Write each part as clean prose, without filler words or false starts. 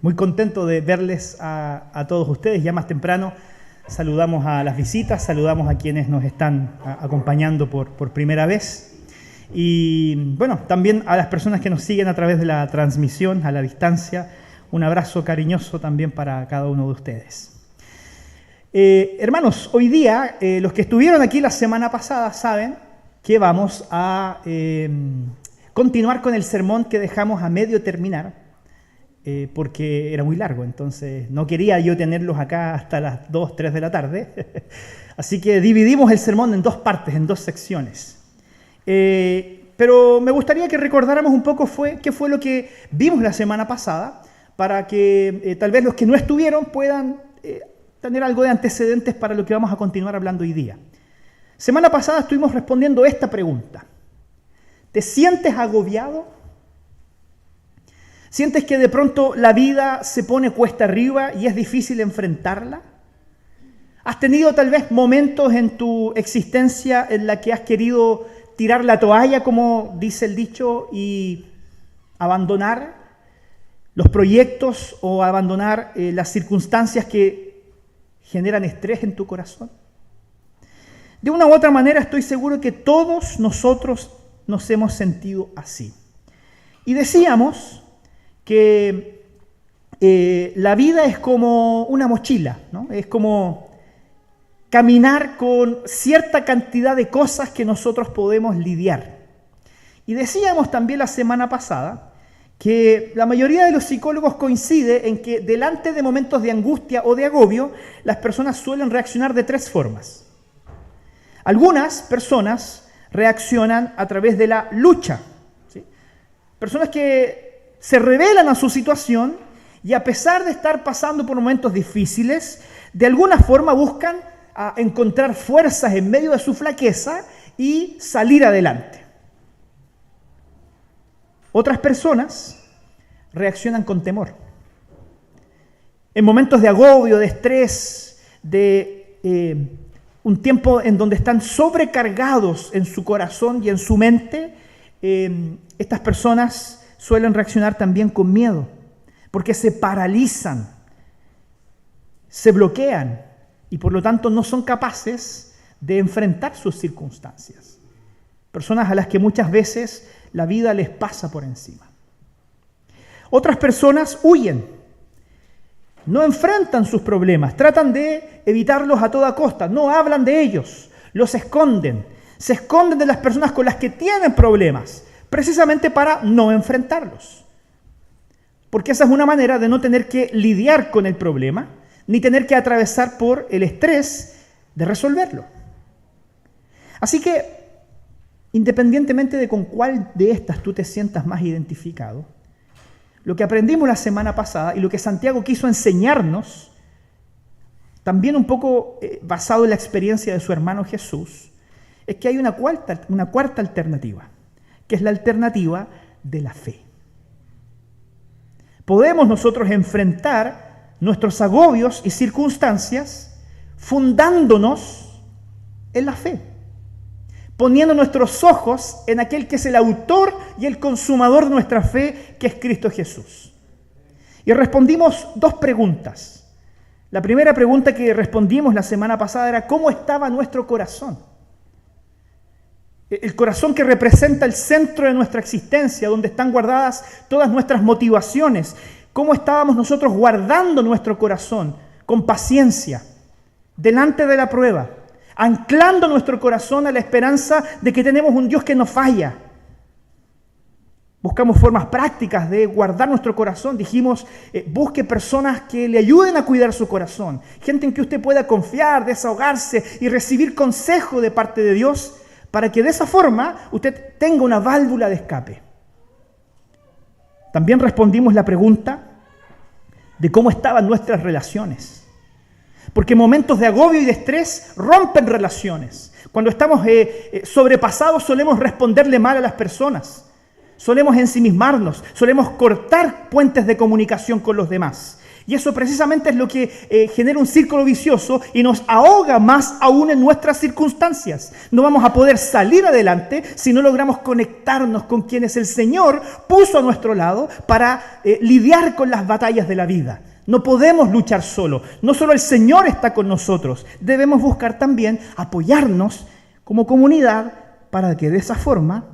Muy contento de verles a todos ustedes. Ya más temprano saludamos a las visitas, saludamos a quienes nos están acompañando por primera vez. Y bueno, también a las personas que nos siguen a través de la transmisión a la distancia. Un abrazo cariñoso también para cada uno de ustedes. Hermanos, hoy día los que estuvieron aquí la semana pasada saben que vamos a continuar con el sermón que dejamos a medio terminar. Porque era muy largo, entonces no quería yo tenerlos acá hasta las 2, 3 de la tarde. Así que dividimos el sermón en dos partes, en dos secciones. Pero me gustaría que recordáramos un poco qué fue lo que vimos la semana pasada, para que tal vez los que no estuvieron puedan tener algo de antecedentes para lo que vamos a continuar hablando hoy día. Semana pasada estuvimos respondiendo esta pregunta. ¿Te sientes agobiado? ¿Sientes que de pronto la vida se pone cuesta arriba y es difícil enfrentarla? ¿Has tenido tal vez momentos en tu existencia en la que has querido tirar la toalla, como dice el dicho, y abandonar los proyectos o abandonar las circunstancias que generan estrés en tu corazón? De una u otra manera estoy seguro que todos nosotros nos hemos sentido así. Y decíamos que la vida es como una mochila, ¿no? Es como caminar con cierta cantidad de cosas que nosotros podemos lidiar. Y decíamos también la semana pasada que la mayoría de los psicólogos coincide en que delante de momentos de angustia o de agobio, las personas suelen reaccionar de tres formas. Algunas personas reaccionan a través de la lucha, ¿sí? Personas que se rebelan a su situación y a pesar de estar pasando por momentos difíciles, de alguna forma buscan encontrar fuerzas en medio de su flaqueza y salir adelante. Otras personas reaccionan con temor. En momentos de agobio, de estrés, de un tiempo en donde están sobrecargados en su corazón y en su mente, estas personas suelen reaccionar también con miedo, porque se paralizan, se bloquean y por lo tanto no son capaces de enfrentar sus circunstancias. Personas a las que muchas veces la vida les pasa por encima. Otras personas huyen, no enfrentan sus problemas, tratan de evitarlos a toda costa, no hablan de ellos, los esconden, se esconden de las personas con las que tienen problemas, precisamente para no enfrentarlos. Porque esa es una manera de no tener que lidiar con el problema, ni tener que atravesar por el estrés de resolverlo. Así que, independientemente de con cuál de estas tú te sientas más identificado, lo que aprendimos la semana pasada y lo que Santiago quiso enseñarnos, también un poco basado en la experiencia de su hermano Jesús, es que hay una cuarta alternativa, que es la alternativa de la fe. Podemos nosotros enfrentar nuestros agobios y circunstancias fundándonos en la fe, poniendo nuestros ojos en aquel que es el autor y el consumador de nuestra fe, que es Cristo Jesús. Y respondimos dos preguntas. La primera pregunta que respondimos la semana pasada era ¿cómo estaba nuestro corazón? El corazón que representa el centro de nuestra existencia, donde están guardadas todas nuestras motivaciones. ¿Cómo estábamos nosotros guardando nuestro corazón con paciencia delante de la prueba? Anclando nuestro corazón a la esperanza de que tenemos un Dios que no falla. Buscamos formas prácticas de guardar nuestro corazón. Dijimos, busque personas que le ayuden a cuidar su corazón. Gente en que usted pueda confiar, desahogarse y recibir consejo de parte de Dios, para que de esa forma usted tenga una válvula de escape. También respondimos la pregunta de cómo estaban nuestras relaciones. Porque momentos de agobio y de estrés rompen relaciones. Cuando estamos sobrepasados solemos responderle mal a las personas. Solemos ensimismarnos, solemos cortar puentes de comunicación con los demás. Y eso precisamente es lo que genera un círculo vicioso y nos ahoga más aún en nuestras circunstancias. No vamos a poder salir adelante si no logramos conectarnos con quienes el Señor puso a nuestro lado para lidiar con las batallas de la vida. No podemos luchar solo. No solo el Señor está con nosotros. Debemos buscar también apoyarnos como comunidad para que de esa forma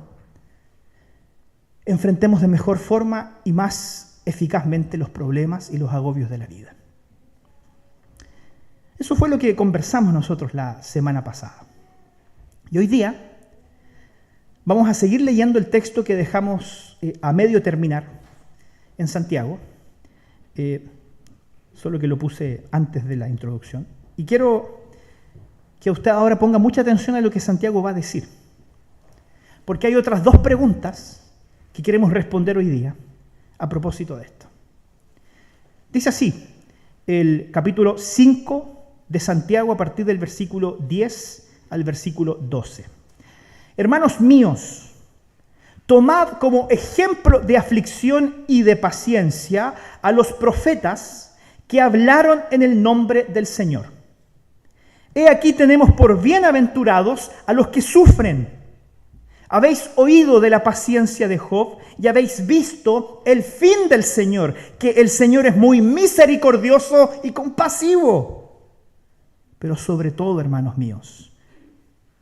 enfrentemos de mejor forma y más eficazmente los problemas y los agobios de la vida. Eso fue lo que conversamos nosotros la semana pasada. Y hoy día vamos a seguir leyendo el texto que dejamos a medio terminar en Santiago, solo que lo puse antes de la introducción. Y quiero que usted ahora ponga mucha atención a lo que Santiago va a decir, porque hay otras dos preguntas que queremos responder hoy día a propósito de esto. Dice así el capítulo 5 de Santiago a partir del versículo 10 al versículo 12. Hermanos míos, tomad como ejemplo de aflicción y de paciencia a los profetas que hablaron en el nombre del Señor. He aquí tenemos por bienaventurados a los que sufren. Habéis oído de la paciencia de Job y habéis visto el fin del Señor, que el Señor es muy misericordioso y compasivo. Pero sobre todo, hermanos míos,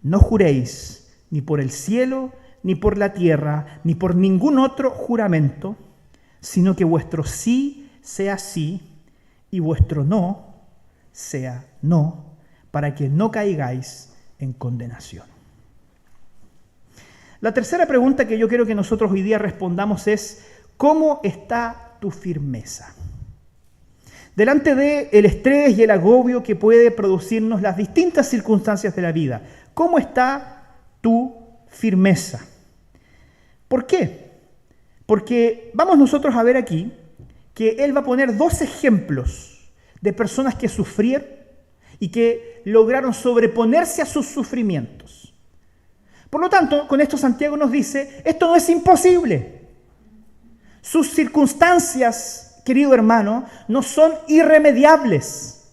no juréis ni por el cielo, ni por la tierra, ni por ningún otro juramento, sino que vuestro sí sea sí y vuestro no sea no, para que no caigáis en condenación. La tercera pregunta que yo quiero que nosotros hoy día respondamos es: ¿cómo está tu firmeza? Delante del estrés y el agobio que puede producirnos las distintas circunstancias de la vida, ¿cómo está tu firmeza? ¿Por qué? Porque vamos nosotros a ver aquí que él va a poner dos ejemplos de personas que sufrieron y que lograron sobreponerse a sus sufrimientos. Por lo tanto, con esto Santiago nos dice, esto no es imposible. Sus circunstancias, querido hermano, no son irremediables.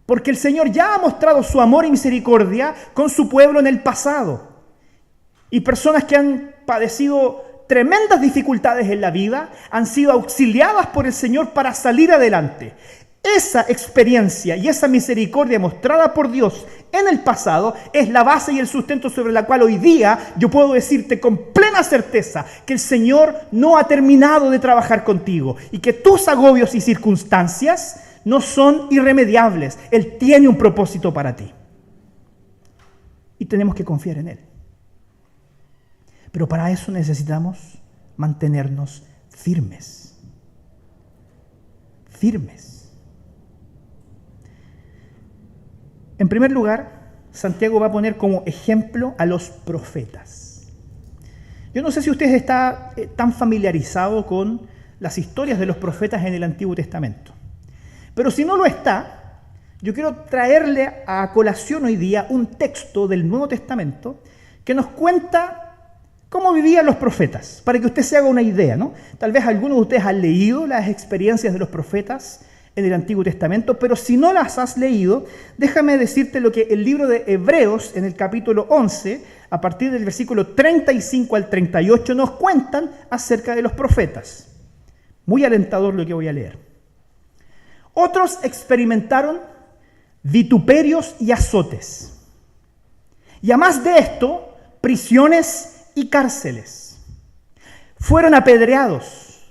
Porque el Señor ya ha mostrado su amor y misericordia con su pueblo en el pasado. Y personas que han padecido tremendas dificultades en la vida han sido auxiliadas por el Señor para salir adelante. Esa experiencia y esa misericordia mostrada por Dios en el pasado es la base y el sustento sobre la cual hoy día yo puedo decirte con plena certeza que el Señor no ha terminado de trabajar contigo y que tus agobios y circunstancias no son irremediables. Él tiene un propósito para ti. Y tenemos que confiar en Él. Pero para eso necesitamos mantenernos firmes. Firmes. En primer lugar, Santiago va a poner como ejemplo a los profetas. Yo no sé si usted está tan familiarizado con las historias de los profetas en el Antiguo Testamento. Pero si no lo está, yo quiero traerle a colación hoy día un texto del Nuevo Testamento que nos cuenta cómo vivían los profetas, para que usted se haga una idea, ¿no? Tal vez algunos de ustedes han leído las experiencias de los profetas en el Antiguo Testamento, pero si no las has leído, déjame decirte lo que el libro de Hebreos, en el capítulo 11, a partir del versículo 35 al 38, nos cuentan acerca de los profetas. Muy alentador lo que voy a leer. Otros experimentaron vituperios y azotes, y además de esto, prisiones y cárceles. Fueron apedreados,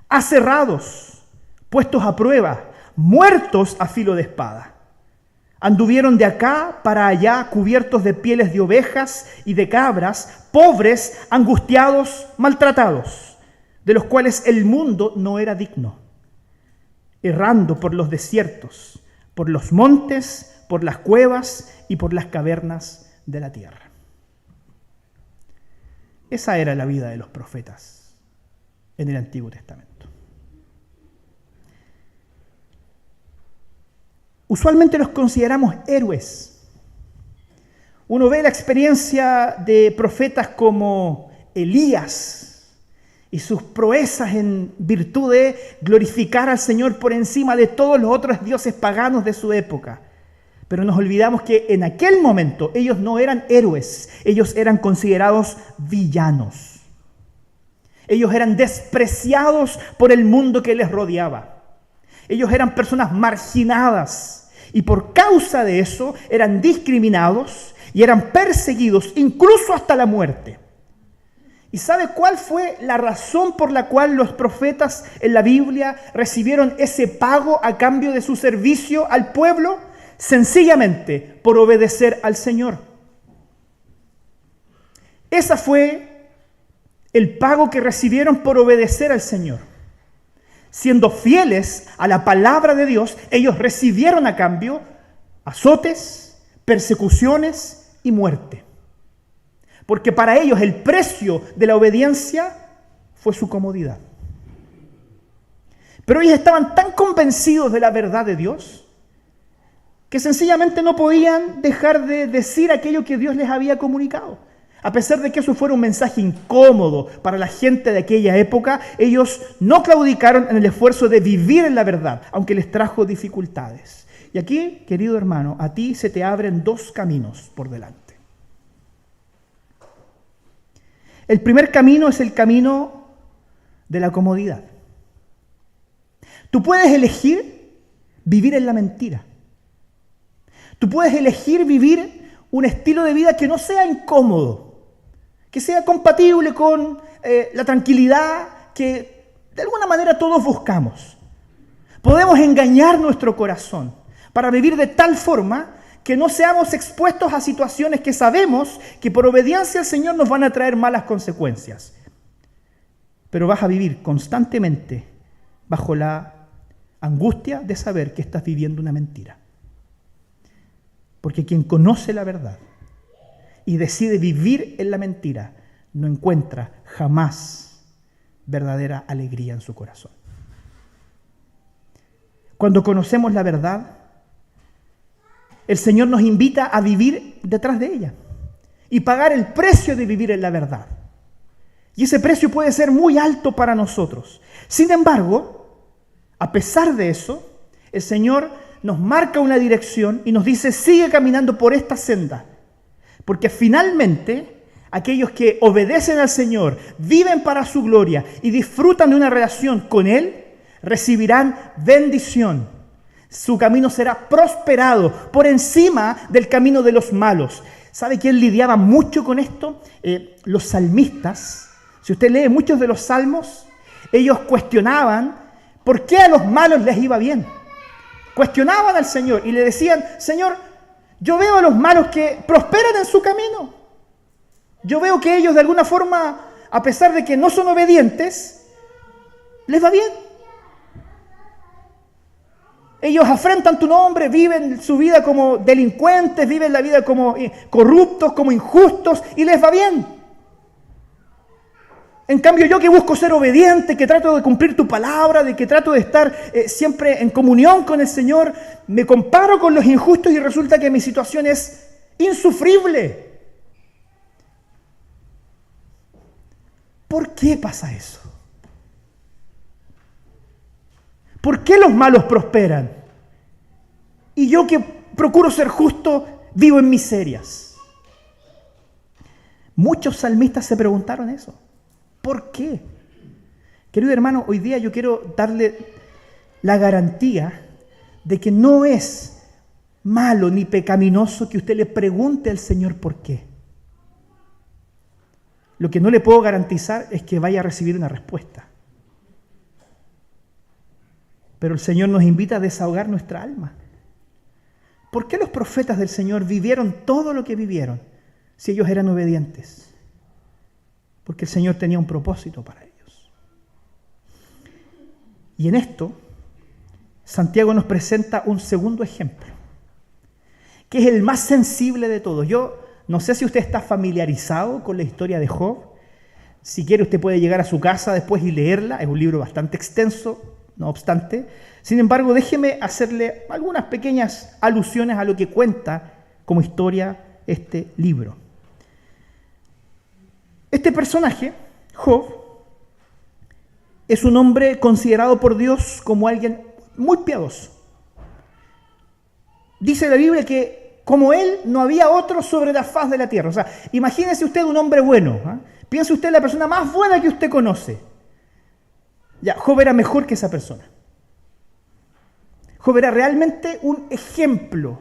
aserrados, puestos a prueba, muertos a filo de espada. Anduvieron de acá para allá cubiertos de pieles de ovejas y de cabras, pobres, angustiados, maltratados, de los cuales el mundo no era digno, errando por los desiertos, por los montes, por las cuevas y por las cavernas de la tierra. Esa era la vida de los profetas en el Antiguo Testamento. Usualmente los consideramos héroes. Uno ve la experiencia de profetas como Elías y sus proezas en virtud de glorificar al Señor por encima de todos los otros dioses paganos de su época. Pero nos olvidamos que en aquel momento ellos no eran héroes, ellos eran considerados villanos. Ellos eran despreciados por el mundo que les rodeaba. Ellos eran personas marginadas y por causa de eso eran discriminados y eran perseguidos incluso hasta la muerte. ¿Y sabe cuál fue la razón por la cual los profetas en la Biblia recibieron ese pago a cambio de su servicio al pueblo? Sencillamente por obedecer al Señor. Ese fue el pago que recibieron por obedecer al Señor. Siendo fieles a la palabra de Dios, ellos recibieron a cambio azotes, persecuciones y muerte. Porque para ellos el precio de la obediencia fue su comodidad. Pero ellos estaban tan convencidos de la verdad de Dios que sencillamente no podían dejar de decir aquello que Dios les había comunicado. A pesar de que eso fuera un mensaje incómodo para la gente de aquella época, ellos no claudicaron en el esfuerzo de vivir en la verdad, aunque les trajo dificultades. Y aquí, querido hermano, a ti se te abren dos caminos por delante. El primer camino es el camino de la comodidad. Tú puedes elegir vivir en la mentira. Tú puedes elegir vivir un estilo de vida que no sea incómodo, que sea compatible con la tranquilidad que de alguna manera todos buscamos. Podemos engañar nuestro corazón para vivir de tal forma que no seamos expuestos a situaciones que sabemos que por obediencia al Señor nos van a traer malas consecuencias. Pero vas a vivir constantemente bajo la angustia de saber que estás viviendo una mentira. Porque quien conoce la verdad y decide vivir en la mentira no encuentra jamás verdadera alegría en su corazón. Cuando conocemos la verdad, el Señor nos invita a vivir detrás de ella y pagar el precio de vivir en la verdad. Y ese precio puede ser muy alto para nosotros. Sin embargo, a pesar de eso, el Señor nos marca una dirección y nos dice, sigue caminando por esta senda. Porque finalmente, aquellos que obedecen al Señor, viven para su gloria y disfrutan de una relación con Él, recibirán bendición. Su camino será prosperado por encima del camino de los malos. ¿Sabe quién lidiaba mucho con esto? Los salmistas. Si usted lee muchos de los salmos, ellos cuestionaban por qué a los malos les iba bien. Cuestionaban al Señor y le decían, Señor, yo veo a los malos que prosperan en su camino. Yo veo que ellos de alguna forma, a pesar de que no son obedientes, les va bien. Ellos afrentan tu nombre, viven su vida como delincuentes, viven la vida como corruptos, como injustos, y les va bien. En cambio, yo que busco ser obediente, que trato de cumplir tu palabra, de que trato de estar siempre en comunión con el Señor, me comparo con los injustos y resulta que mi situación es insufrible. ¿Por qué pasa eso? ¿Por qué los malos prosperan? Y yo que procuro ser justo, vivo en miserias. Muchos salmistas se preguntaron eso. ¿Por qué? Querido hermano, hoy día yo quiero darle la garantía de que no es malo ni pecaminoso que usted le pregunte al Señor por qué. Lo que no le puedo garantizar es que vaya a recibir una respuesta. Pero el Señor nos invita a desahogar nuestra alma. ¿Por qué los profetas del Señor vivieron todo lo que vivieron si ellos eran obedientes? Porque el Señor tenía un propósito para ellos. Y en esto, Santiago nos presenta un segundo ejemplo, que es el más sensible de todos. Yo no sé si usted está familiarizado con la historia de Job. Si quiere, usted puede llegar a su casa después y leerla. Es un libro bastante extenso, no obstante. Sin embargo, déjeme hacerle algunas pequeñas alusiones a lo que cuenta como historia este libro. Este personaje, Job, es un hombre considerado por Dios como alguien muy piadoso. Dice la Biblia que como él no había otro sobre la faz de la tierra. O sea, imagínese usted un hombre bueno. Piense usted en la persona más buena que usted conoce. Ya, Job era mejor que esa persona. Job era realmente un ejemplo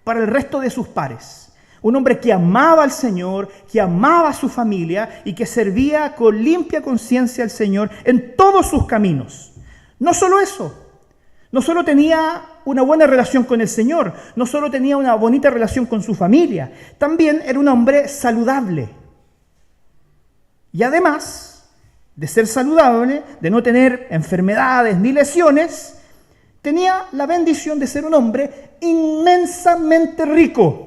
para el resto de sus pares. Un hombre que amaba al Señor, que amaba a su familia y que servía con limpia conciencia al Señor en todos sus caminos. No solo eso, no solo tenía una buena relación con el Señor, no solo tenía una bonita relación con su familia, también era un hombre saludable. Y además de ser saludable, de no tener enfermedades ni lesiones, tenía la bendición de ser un hombre inmensamente rico.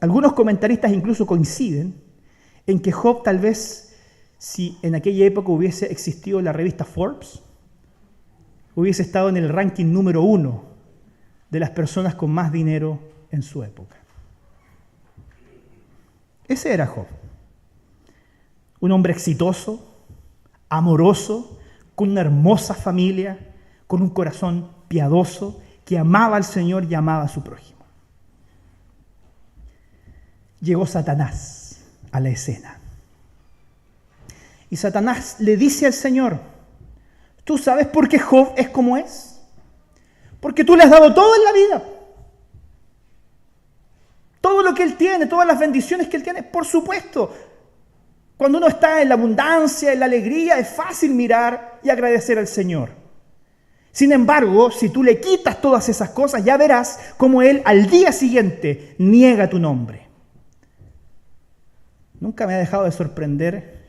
Algunos comentaristas incluso coinciden en que Job tal vez, si en aquella época hubiese existido la revista Forbes, hubiese estado en el ranking número 1 de las personas con más dinero en su época. Ese era Job. Un hombre exitoso, amoroso, con una hermosa familia, con un corazón piadoso, que amaba al Señor y amaba a su prójimo. Llegó Satanás a la escena. Y Satanás le dice al Señor: ¿tú sabes por qué Job es como es? Porque tú le has dado todo en la vida. Todo lo que él tiene, todas las bendiciones que él tiene, por supuesto. Cuando uno está en la abundancia, en la alegría, es fácil mirar y agradecer al Señor. Sin embargo, si tú le quitas todas esas cosas, ya verás cómo él al día siguiente niega tu nombre. Nunca me ha dejado de sorprender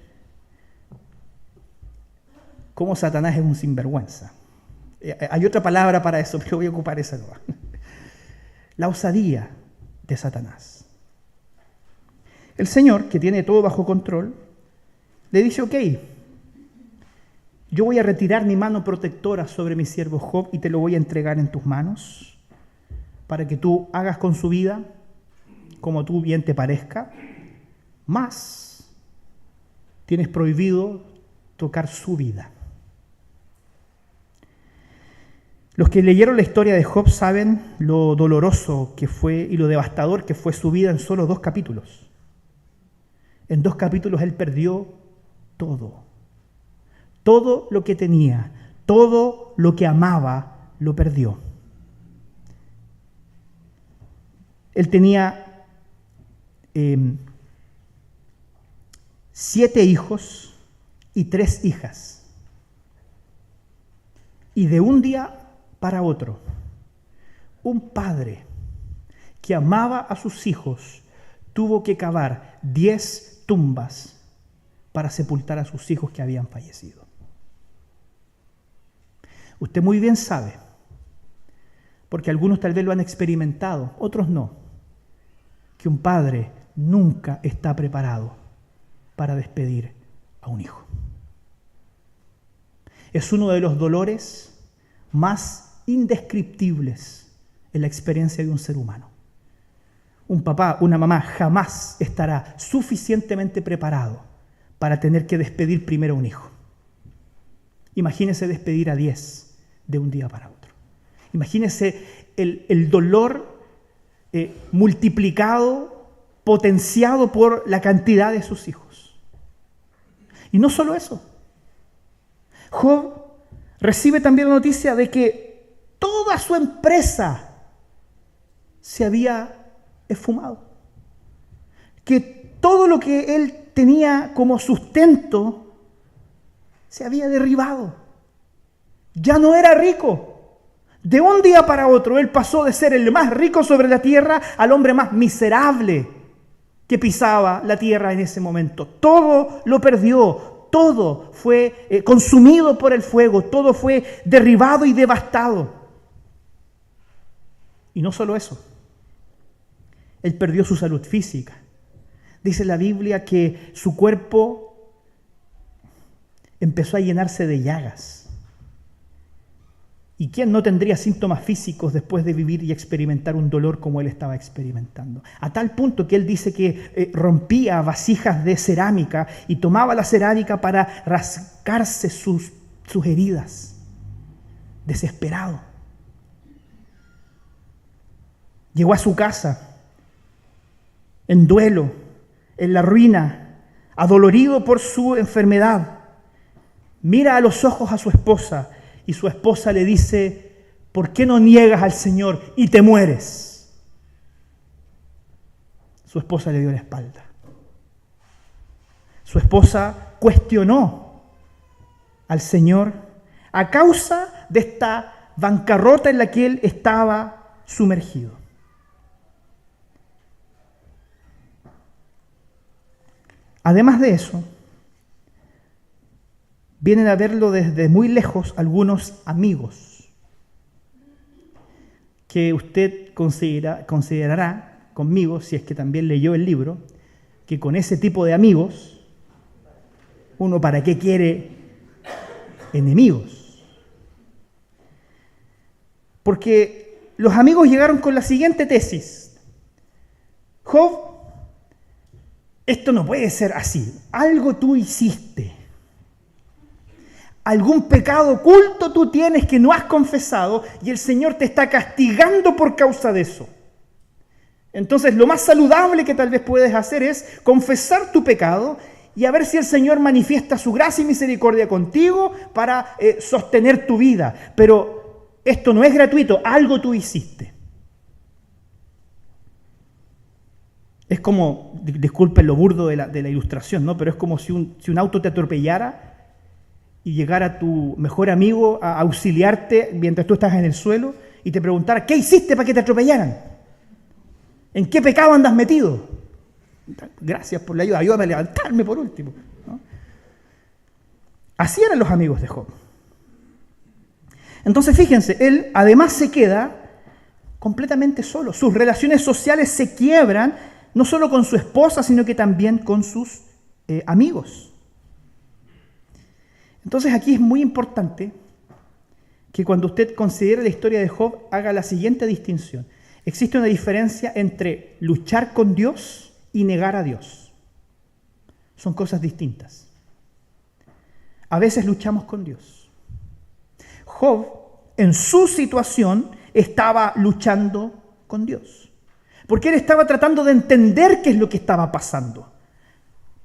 cómo Satanás es un sinvergüenza. Hay otra palabra para eso, pero voy a ocupar esa nueva. La osadía de Satanás. El Señor, que tiene todo bajo control, le dice: ok, yo voy a retirar mi mano protectora sobre mi siervo Job y te lo voy a entregar en tus manos para que tú hagas con su vida como tú bien te parezca. Más, tienes prohibido tocar su vida. Los que leyeron la historia de Job saben lo doloroso que fue y lo devastador que fue su vida en solo 2 capítulos. En 2 capítulos él perdió todo. Todo lo que tenía, todo lo que amaba, lo perdió. Él tenía 7 hijos y 3 hijas. Y de un día para otro, un padre que amaba a sus hijos tuvo que cavar 10 tumbas para sepultar a sus hijos que habían fallecido. Usted muy bien sabe, porque algunos tal vez lo han experimentado, otros no, que un padre nunca está preparado para despedir a un hijo. Es uno de los dolores más indescriptibles en la experiencia de un ser humano. Un papá, una mamá jamás estará suficientemente preparado para tener que despedir primero a un hijo. Imagínese despedir a 10 de un día para otro. Imagínese el dolor multiplicado, potenciado por la cantidad de sus hijos. Y no solo eso. Job recibe también la noticia de que toda su empresa se había esfumado. Que todo lo que él tenía como sustento se había derribado. Ya no era rico. De un día para otro, él pasó de ser el más rico sobre la tierra al hombre más miserable que pisaba la tierra en ese momento. Todo lo perdió, todo fue consumido por el fuego, todo fue derribado y devastado. Y no solo eso, él perdió su salud física. Dice la Biblia que su cuerpo empezó a llenarse de llagas. ¿Y quién no tendría síntomas físicos después de vivir y experimentar un dolor como él estaba experimentando? A tal punto que él dice que rompía vasijas de cerámica y tomaba la cerámica para rascarse sus heridas, desesperado. Llegó a su casa en duelo, en la ruina, adolorido por su enfermedad. Mira a los ojos a su esposa y su esposa le dice: ¿por qué no niegas al Señor y te mueres? Su esposa le dio la espalda. Su esposa cuestionó al Señor a causa de esta bancarrota en la que él estaba sumergido. Además de eso, vienen a verlo desde muy lejos algunos amigos que usted considerará conmigo, si es que también leyó el libro, que con ese tipo de amigos, uno para qué quiere enemigos. Porque los amigos llegaron con la siguiente tesis: Job, esto no puede ser así, algo tú hiciste. Algún pecado oculto tú tienes que no has confesado y el Señor te está castigando por causa de eso. Entonces lo más saludable que tal vez puedes hacer es confesar tu pecado y a ver si el Señor manifiesta su gracia y misericordia contigo para sostener tu vida. Pero esto no es gratuito, algo tú hiciste. Es como, disculpen lo burdo de la ilustración, ¿no? Pero es como si un auto te atropellara y llegara tu mejor amigo a auxiliarte mientras tú estás en el suelo y te preguntara: ¿qué hiciste para que te atropellaran? ¿En qué pecado andas metido? Gracias por la ayuda, ayúdame a levantarme por último, ¿no? Así eran los amigos de Job. Entonces fíjense, él además se queda completamente solo. Sus relaciones sociales se quiebran, no solo con su esposa, sino que también con sus amigos. Entonces aquí es muy importante que cuando usted considere la historia de Job haga la siguiente distinción. Existe una diferencia entre luchar con Dios y negar a Dios. Son cosas distintas. A veces luchamos con Dios. Job, en su situación, estaba luchando con Dios. Porque él estaba tratando de entender qué es lo que estaba pasando.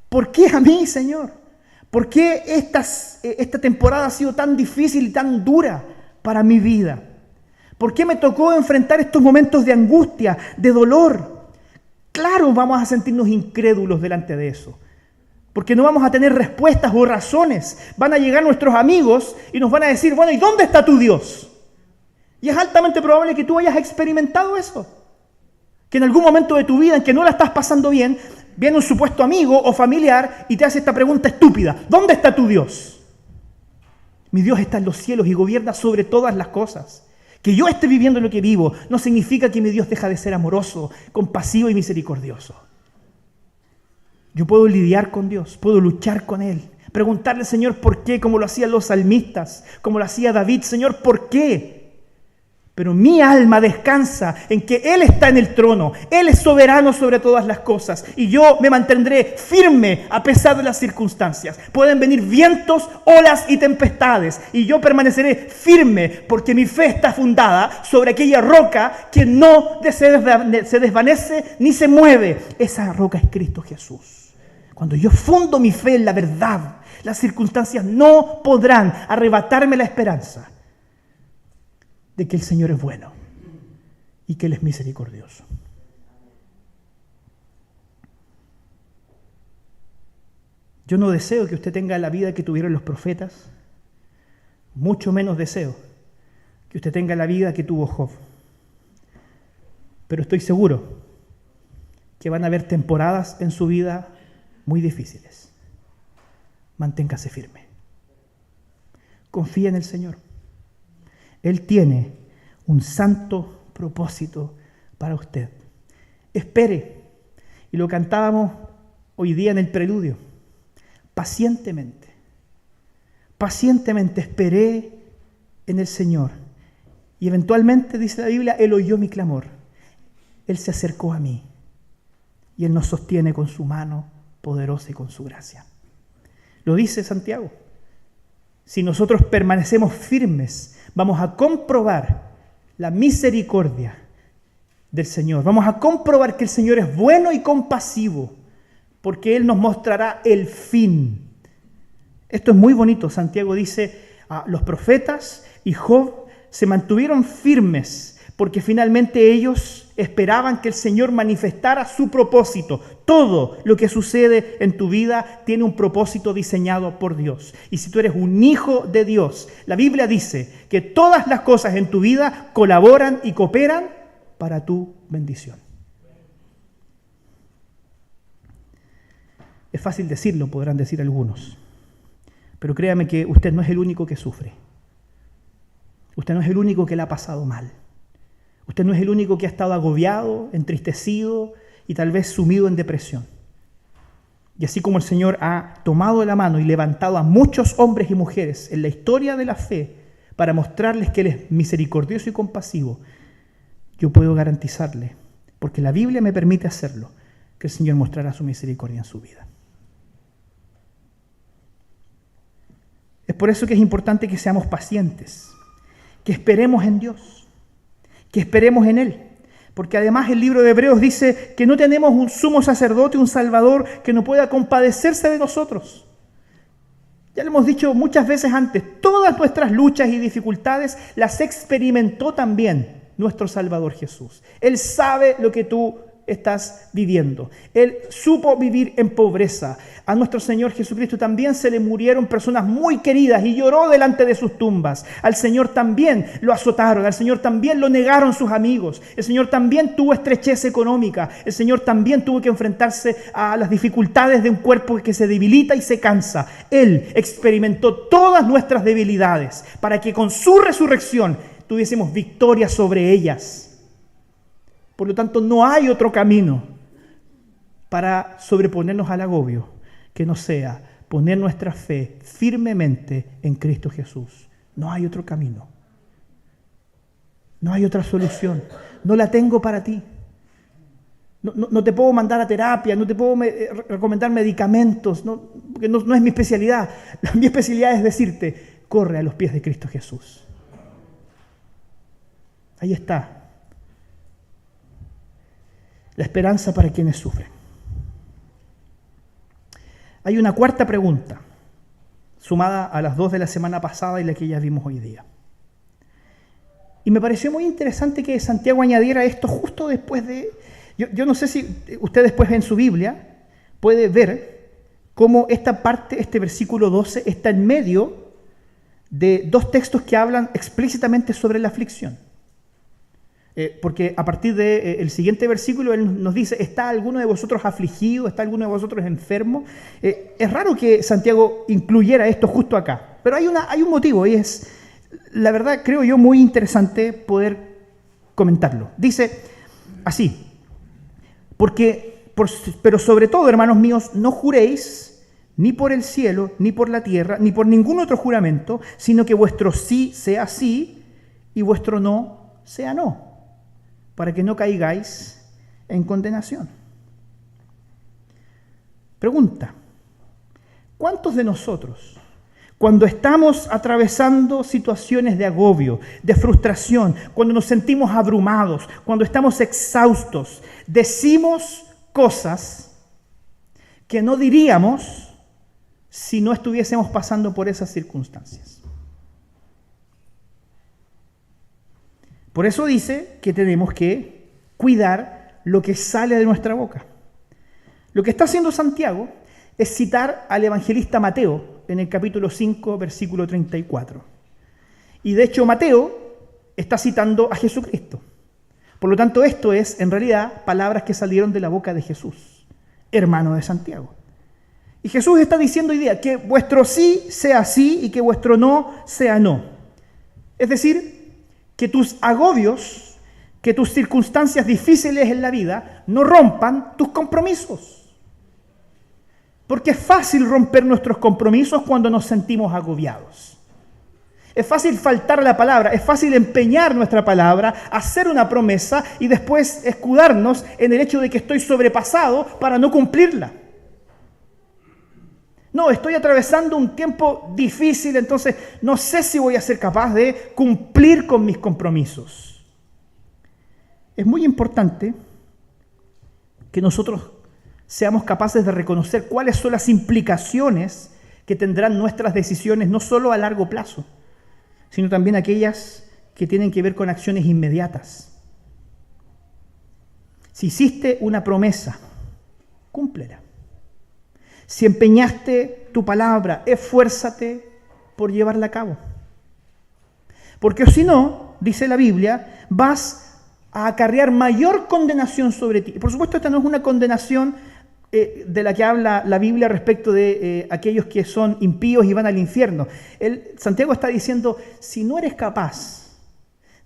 ¿Por qué a mí, Señor? ¿Por qué esta temporada ha sido tan difícil y tan dura para mi vida? ¿Por qué me tocó enfrentar estos momentos de angustia, de dolor? Claro, vamos a sentirnos incrédulos delante de eso, porque no vamos a tener respuestas o razones. Van a llegar nuestros amigos y nos van a decir: bueno, ¿y dónde está tu Dios? Y es altamente probable que tú hayas experimentado eso. Que en algún momento de tu vida en que no la estás pasando bien, viene un supuesto amigo o familiar y te hace esta pregunta estúpida: ¿dónde está tu Dios? Mi Dios está en los cielos y gobierna sobre todas las cosas. Que yo esté viviendo lo que vivo no significa que mi Dios deja de ser amoroso, compasivo y misericordioso. Yo puedo lidiar con Dios, puedo luchar con Él, preguntarle: Señor, ¿por qué? Como lo hacían los salmistas, como lo hacía David: Señor, ¿por qué? Pero mi alma descansa en que Él está en el trono. Él es soberano sobre todas las cosas. Y yo me mantendré firme a pesar de las circunstancias. Pueden venir vientos, olas y tempestades. Y yo permaneceré firme porque mi fe está fundada sobre aquella roca que no se desvanece ni se mueve. Esa roca es Cristo Jesús. Cuando yo fundo mi fe en la verdad, las circunstancias no podrán arrebatarme la esperanza de que el Señor es bueno y que Él es misericordioso. Yo no deseo que usted tenga la vida que tuvieron los profetas, mucho menos deseo que usted tenga la vida que tuvo Job. Pero estoy seguro que van a haber temporadas en su vida muy difíciles. Manténgase firme. Confía en el Señor. Él tiene un santo propósito para usted. Espere, y lo cantábamos hoy día en el preludio, pacientemente esperé en el Señor, Y eventualmente, dice la Biblia, Él oyó mi clamor. Él se acercó a mí. Y Él nos sostiene con su mano poderosa y con su gracia. Lo dice Santiago. Si nosotros permanecemos firmes, vamos a comprobar la misericordia del Señor. Vamos a comprobar que el Señor es bueno y compasivo, porque Él nos mostrará el fin. Esto es muy bonito. Santiago dice, los profetas y Job se mantuvieron firmes, porque finalmente ellos esperaban que el Señor manifestara su propósito. Todo lo que sucede en tu vida tiene un propósito diseñado por Dios. Y si tú eres un hijo de Dios, la Biblia dice que todas las cosas en tu vida colaboran y cooperan para tu bendición. Es fácil decirlo, podrán decir algunos, pero créame que usted no es el único que sufre. Usted no es el único que le ha pasado mal. Usted no es el único que ha estado agobiado, entristecido y tal vez sumido en depresión. Y así como el Señor ha tomado la mano y levantado a muchos hombres y mujeres en la historia de la fe para mostrarles que Él es misericordioso y compasivo, yo puedo garantizarle, porque la Biblia me permite hacerlo, que el Señor mostrará su misericordia en su vida. Es por eso que es importante que seamos pacientes, que esperemos en Dios, que esperemos en Él. Porque además el libro de Hebreos dice que no tenemos un sumo sacerdote, un salvador que no pueda compadecerse de nosotros. Ya lo hemos dicho muchas veces antes, todas nuestras luchas y dificultades las experimentó también nuestro Salvador Jesús. Él sabe lo que tú estás viviendo. Él supo vivir en pobreza. A nuestro Señor Jesucristo también se le murieron personas muy queridas y lloró delante de sus tumbas. Al Señor también lo azotaron, al Señor también lo negaron sus amigos. El Señor también tuvo estrechez económica. El Señor también tuvo que enfrentarse a las dificultades de un cuerpo que se debilita y se cansa. Él experimentó todas nuestras debilidades para que con su resurrección tuviésemos victoria sobre ellas. Por lo tanto, no hay otro camino para sobreponernos al agobio que no sea poner nuestra fe firmemente en Cristo Jesús. No hay otro camino. No hay otra solución. No la tengo para ti. No te puedo mandar a terapia, no te puedo recomendar medicamentos, porque no es mi especialidad. Mi especialidad es decirte, corre a los pies de Cristo Jesús. Ahí está. La esperanza para quienes sufren. Hay una cuarta pregunta, sumada a las 2 de la semana pasada y la que ya vimos hoy día. Y me pareció muy interesante que Santiago añadiera esto justo después de... Yo no sé si usted después en su Biblia puede ver cómo esta parte, este versículo 12, está en medio de 2 textos que hablan explícitamente sobre la aflicción. Porque a partir del siguiente versículo él nos dice, ¿está alguno de vosotros afligido? ¿Está alguno de vosotros enfermo? Es raro que Santiago incluyera esto justo acá, pero hay un motivo y es, la verdad creo yo, muy interesante poder comentarlo. Dice así, pero sobre todo, hermanos míos, no juréis ni por el cielo, ni por la tierra, ni por ningún otro juramento, sino que vuestro sí sea sí y vuestro no sea no, para que no caigáis en condenación. Pregunta, ¿cuántos de nosotros, cuando estamos atravesando situaciones de agobio, de frustración, cuando nos sentimos abrumados, cuando estamos exhaustos, decimos cosas que no diríamos si no estuviésemos pasando por esas circunstancias? Por eso dice que tenemos que cuidar lo que sale de nuestra boca. Lo que está haciendo Santiago es citar al evangelista Mateo en el capítulo 5, versículo 34. Y de hecho Mateo está citando a Jesucristo. Por lo tanto, esto es en realidad palabras que salieron de la boca de Jesús, hermano de Santiago. Y Jesús está diciendo hoy día que vuestro sí sea sí y que vuestro no sea no. Es decir, que tus agobios, que tus circunstancias difíciles en la vida no rompan tus compromisos. Porque es fácil romper nuestros compromisos cuando nos sentimos agobiados. Es fácil faltar a la palabra, es fácil empeñar nuestra palabra, hacer una promesa y después escudarnos en el hecho de que estoy sobrepasado para no cumplirla. No, estoy atravesando un tiempo difícil, entonces no sé si voy a ser capaz de cumplir con mis compromisos. Es muy importante que nosotros seamos capaces de reconocer cuáles son las implicaciones que tendrán nuestras decisiones, no solo a largo plazo, sino también aquellas que tienen que ver con acciones inmediatas. Si hiciste una promesa, cúmplela. Si empeñaste tu palabra, esfuérzate por llevarla a cabo. Porque si no, dice la Biblia, vas a acarrear mayor condenación sobre ti. Y por supuesto, esta no es una condenación de la que habla la Biblia respecto de aquellos que son impíos y van al infierno. Santiago está diciendo, si no eres capaz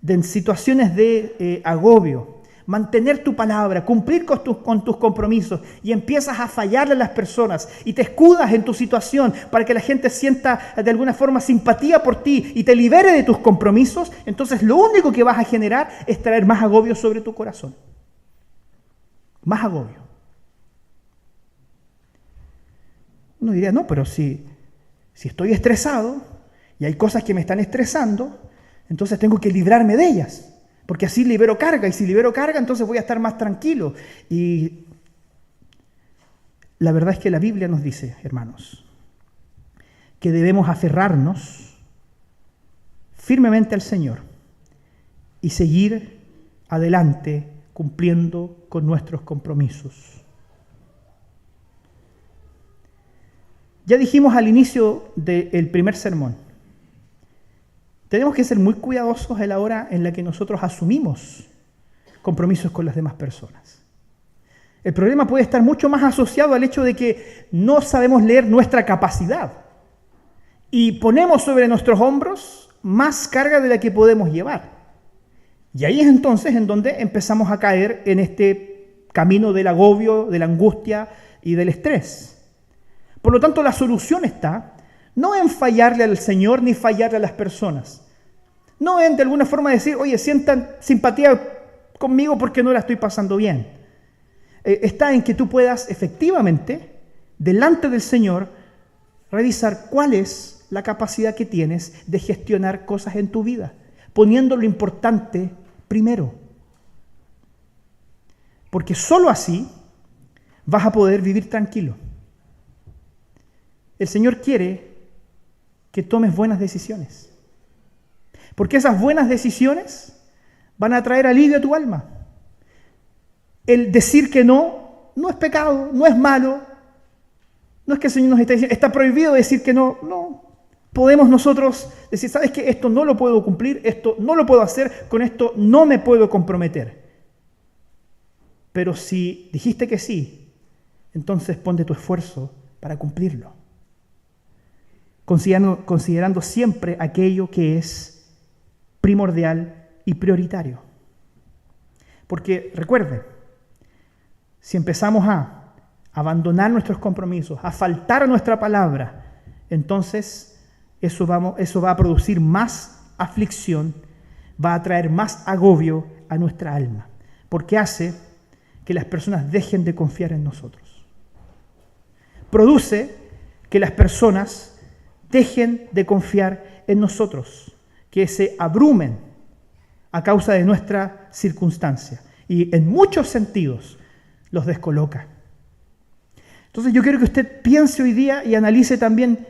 de en situaciones de agobio, mantener tu palabra, cumplir con tus compromisos y empiezas a fallarle a las personas y te escudas en tu situación para que la gente sienta de alguna forma simpatía por ti y te libere de tus compromisos, entonces lo único que vas a generar es traer más agobio sobre tu corazón. Más agobio. Uno diría, no, pero si estoy estresado y hay cosas que me están estresando, entonces tengo que librarme de ellas. Porque así libero carga, y si libero carga, entonces voy a estar más tranquilo. Y la verdad es que la Biblia nos dice, hermanos, que debemos aferrarnos firmemente al Señor y seguir adelante cumpliendo con nuestros compromisos. Ya dijimos al inicio del primer sermón, tenemos que ser muy cuidadosos en la hora en la que nosotros asumimos compromisos con las demás personas. El problema puede estar mucho más asociado al hecho de que no sabemos leer nuestra capacidad y ponemos sobre nuestros hombros más carga de la que podemos llevar. Y ahí es entonces en donde empezamos a caer en este camino del agobio, de la angustia y del estrés. Por lo tanto, la solución está no en fallarle al Señor ni fallarle a las personas. No en de alguna forma decir, oye, sientan simpatía conmigo porque no la estoy pasando bien. Está en que tú puedas efectivamente, delante del Señor, revisar cuál es la capacidad que tienes de gestionar cosas en tu vida, poniendo lo importante primero. Porque solo así vas a poder vivir tranquilo. El Señor quiere que tomes buenas decisiones. Porque esas buenas decisiones van a traer alivio a tu alma. El decir que no es pecado, no es malo. No es que el Señor nos está diciendo, está prohibido decir que no. No. Podemos nosotros decir, ¿sabes qué? Esto no lo puedo cumplir, esto no lo puedo hacer, con esto no me puedo comprometer. Pero si dijiste que sí, entonces pon de tu esfuerzo para cumplirlo. Considerando siempre aquello que es primordial y prioritario. Porque recuerde, si empezamos a abandonar nuestros compromisos, a faltar a nuestra palabra, entonces eso va a producir más aflicción, va a traer más agobio a nuestra alma, porque hace que las personas dejen de confiar en nosotros. Produce que las personas dejen de confiar en nosotros, que se abrumen a causa de nuestra circunstancia y en muchos sentidos los descoloca. Entonces yo quiero que usted piense hoy día y analice también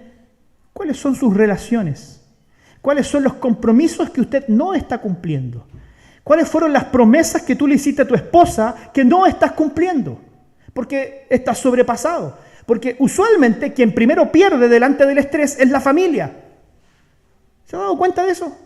cuáles son sus relaciones, cuáles son los compromisos que usted no está cumpliendo, cuáles fueron las promesas que tú le hiciste a tu esposa que no estás cumpliendo, porque estás sobrepasado. Porque usualmente quien primero pierde delante del estrés es la familia. ¿Se ha dado cuenta de eso?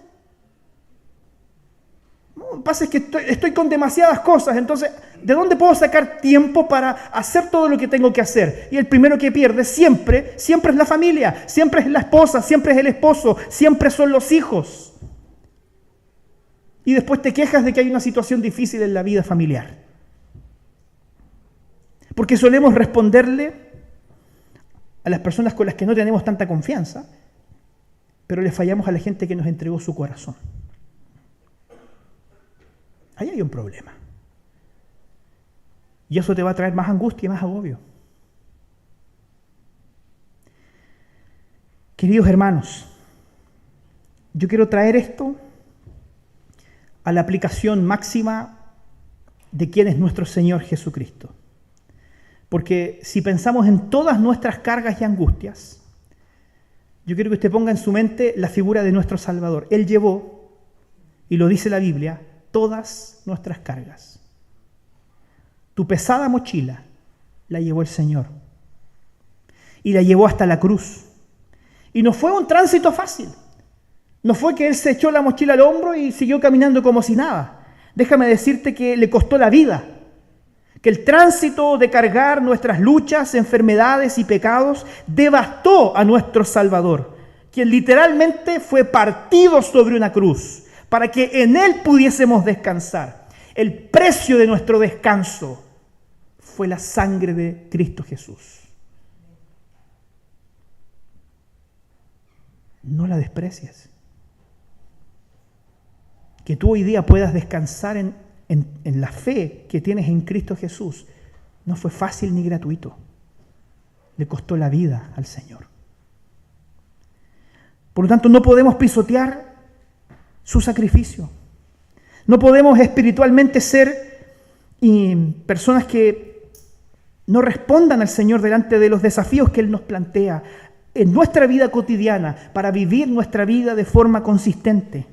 No, lo que pasa es que estoy con demasiadas cosas, entonces, ¿de dónde puedo sacar tiempo para hacer todo lo que tengo que hacer? Y el primero que pierde siempre es la familia, siempre es la esposa, siempre es el esposo, siempre son los hijos. Y después te quejas de que hay una situación difícil en la vida familiar. Porque solemos responderle a las personas con las que no tenemos tanta confianza, pero le fallamos a la gente que nos entregó su corazón. Ahí hay un problema. Y eso te va a traer más angustia y más agobio. Queridos hermanos, yo quiero traer esto a la aplicación máxima de quién es nuestro Señor Jesucristo. Porque si pensamos en todas nuestras cargas y angustias, yo quiero que usted ponga en su mente la figura de nuestro Salvador. Él llevó, y lo dice la Biblia, todas nuestras cargas. Tu pesada mochila la llevó el Señor. Y la llevó hasta la cruz. Y no fue un tránsito fácil. No fue que Él se echó la mochila al hombro y siguió caminando como si nada. Déjame decirte que le costó la vida. Que el tránsito de cargar nuestras luchas, enfermedades y pecados devastó a nuestro Salvador, quien literalmente fue partido sobre una cruz para que en Él pudiésemos descansar. El precio de nuestro descanso fue la sangre de Cristo Jesús. No la desprecies. Que tú hoy día puedas descansar en la fe que tienes en Cristo Jesús no fue fácil ni gratuito. Le costó la vida al Señor. Por lo tanto, no podemos pisotear su sacrificio. No podemos espiritualmente ser personas que no respondan al Señor delante de los desafíos que Él nos plantea en nuestra vida cotidiana para vivir nuestra vida de forma consistente.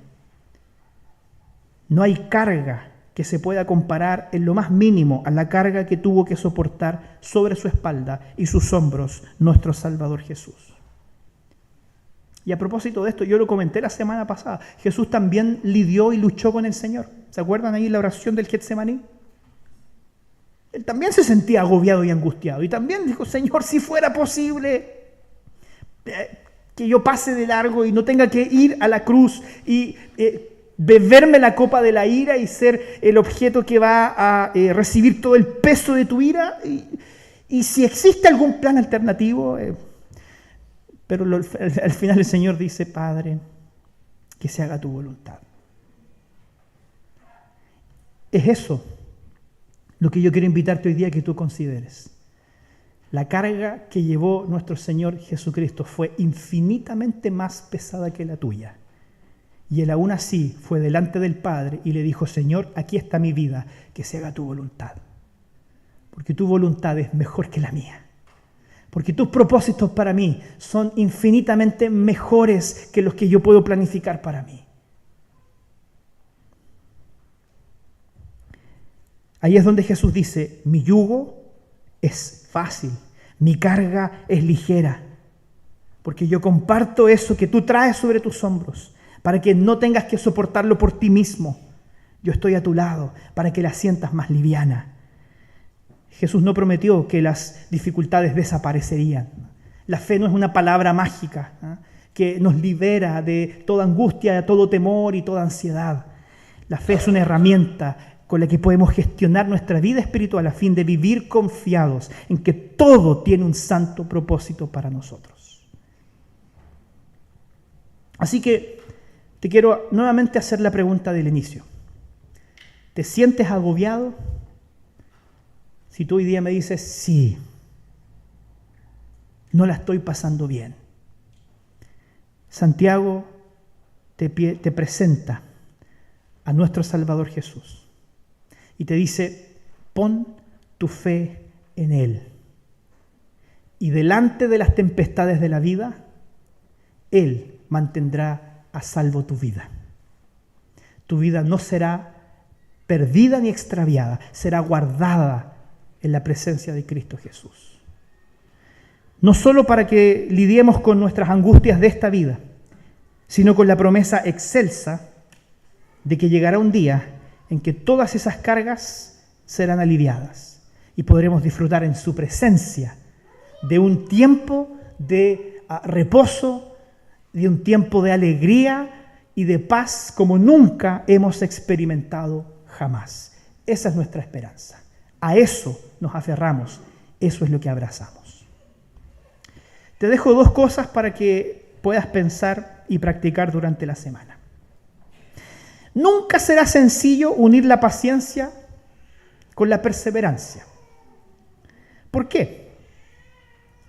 No hay carga que se pueda comparar en lo más mínimo a la carga que tuvo que soportar sobre su espalda y sus hombros nuestro Salvador Jesús. Y a propósito de esto, yo lo comenté la semana pasada, Jesús también lidió y luchó con el Señor. ¿Se acuerdan ahí la oración del Getsemaní? Él también se sentía agobiado y angustiado. Y también dijo, Señor, si fuera posible que yo pase de largo y no tenga que ir a la cruz y beberme la copa de la ira y ser el objeto que va a recibir todo el peso de tu ira. Y si existe algún plan alternativo, pero al final el Señor dice, Padre, que se haga tu voluntad. Es eso lo que yo quiero invitarte hoy día a que tú consideres. La carga que llevó nuestro Señor Jesucristo fue infinitamente más pesada que la tuya. Y Él aún así fue delante del Padre y le dijo, Señor, aquí está mi vida, que se haga tu voluntad. Porque tu voluntad es mejor que la mía. Porque tus propósitos para mí son infinitamente mejores que los que yo puedo planificar para mí. Ahí es donde Jesús dice, mi yugo es fácil, mi carga es ligera, porque yo comparto eso que tú traes sobre tus hombros, para que no tengas que soportarlo por ti mismo. Yo estoy a tu lado para que la sientas más liviana. Jesús no prometió que las dificultades desaparecerían. La fe no es una palabra mágica, que nos libera de toda angustia, de todo temor y toda ansiedad. La fe es una herramienta con la que podemos gestionar nuestra vida espiritual a fin de vivir confiados en que todo tiene un santo propósito para nosotros. Así que te quiero nuevamente hacer la pregunta del inicio. ¿Te sientes agobiado? Si tú hoy día me dices, sí, no la estoy pasando bien. Santiago te presenta a nuestro Salvador Jesús y te dice, pon tu fe en Él. Y delante de las tempestades de la vida, Él mantendrá a salvo tu vida. Tu vida no será perdida ni extraviada, será guardada en la presencia de Cristo Jesús. No solo para que lidiemos con nuestras angustias de esta vida, sino con la promesa excelsa de que llegará un día en que todas esas cargas serán aliviadas y podremos disfrutar en su presencia de un tiempo de reposo, de un tiempo de alegría y de paz como nunca hemos experimentado jamás. Esa es nuestra esperanza. A eso nos aferramos, eso es lo que abrazamos. Te dejo dos cosas para que puedas pensar y practicar durante la semana. Nunca será sencillo unir la paciencia con la perseverancia. ¿Por qué?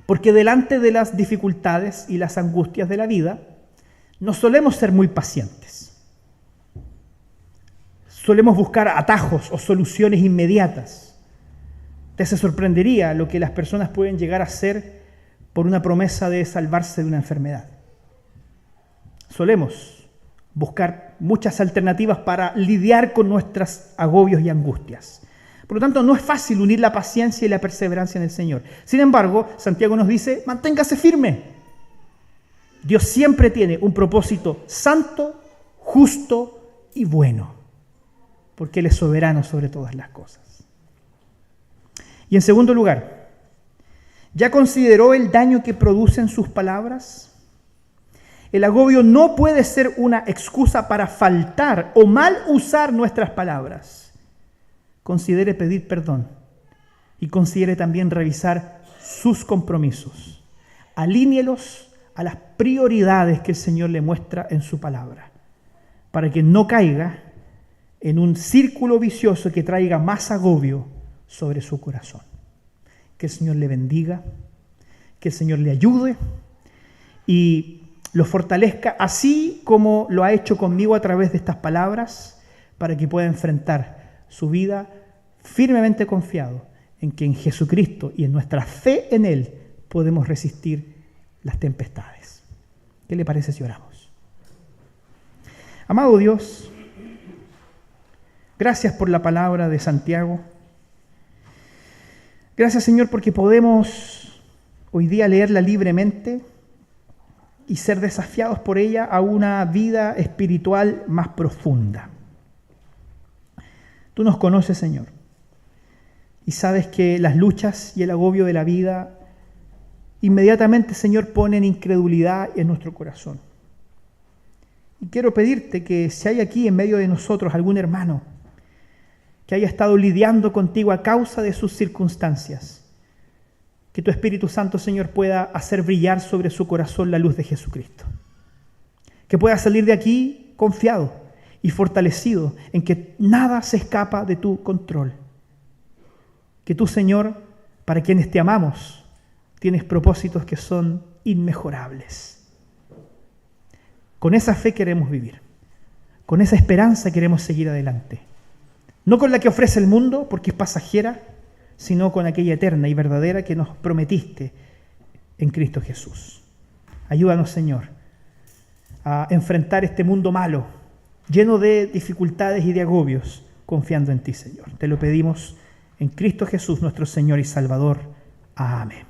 Porque delante de las dificultades y las angustias de la vida, no solemos ser muy pacientes. Solemos buscar atajos o soluciones inmediatas. Te se sorprendería lo que las personas pueden llegar a hacer por una promesa de salvarse de una enfermedad. Solemos buscar muchas alternativas para lidiar con nuestros agobios y angustias. Por lo tanto, no es fácil unir la paciencia y la perseverancia en el Señor. Sin embargo, Santiago nos dice, manténgase firme. Dios siempre tiene un propósito santo, justo y bueno, porque Él es soberano sobre todas las cosas. Y en segundo lugar, ¿ya consideró el daño que producen sus palabras? El agobio no puede ser una excusa para faltar o mal usar nuestras palabras. Considere pedir perdón y considere también revisar sus compromisos. Alíñelos a las prioridades que el Señor le muestra en su palabra, para que no caiga en un círculo vicioso que traiga más agobio sobre su corazón. Que el Señor le bendiga, que el Señor le ayude y lo fortalezca, así como lo ha hecho conmigo a través de estas palabras, para que pueda enfrentar su vida firmemente confiado en que en Jesucristo y en nuestra fe en Él podemos resistir las tempestades. ¿Qué le parece si oramos? Amado Dios, gracias por la palabra de Santiago. Gracias, Señor, porque podemos hoy día leerla libremente y ser desafiados por ella a una vida espiritual más profunda. Tú nos conoces, Señor, y sabes que las luchas y el agobio de la vida inmediatamente, Señor, ponen incredulidad en nuestro corazón. Y quiero pedirte que si hay aquí en medio de nosotros algún hermano que haya estado lidiando contigo a causa de sus circunstancias, que tu Espíritu Santo, Señor, pueda hacer brillar sobre su corazón la luz de Jesucristo. Que pueda salir de aquí confiado y fortalecido en que nada se escapa de tu control. Que tú, Señor, para quienes te amamos, tienes propósitos que son inmejorables. Con esa fe queremos vivir. Con esa esperanza queremos seguir adelante. No con la que ofrece el mundo, porque es pasajera, sino con aquella eterna y verdadera que nos prometiste en Cristo Jesús. Ayúdanos, Señor, a enfrentar este mundo malo, lleno de dificultades y de agobios, confiando en ti, Señor. Te lo pedimos en Cristo Jesús, nuestro Señor y Salvador. Amén.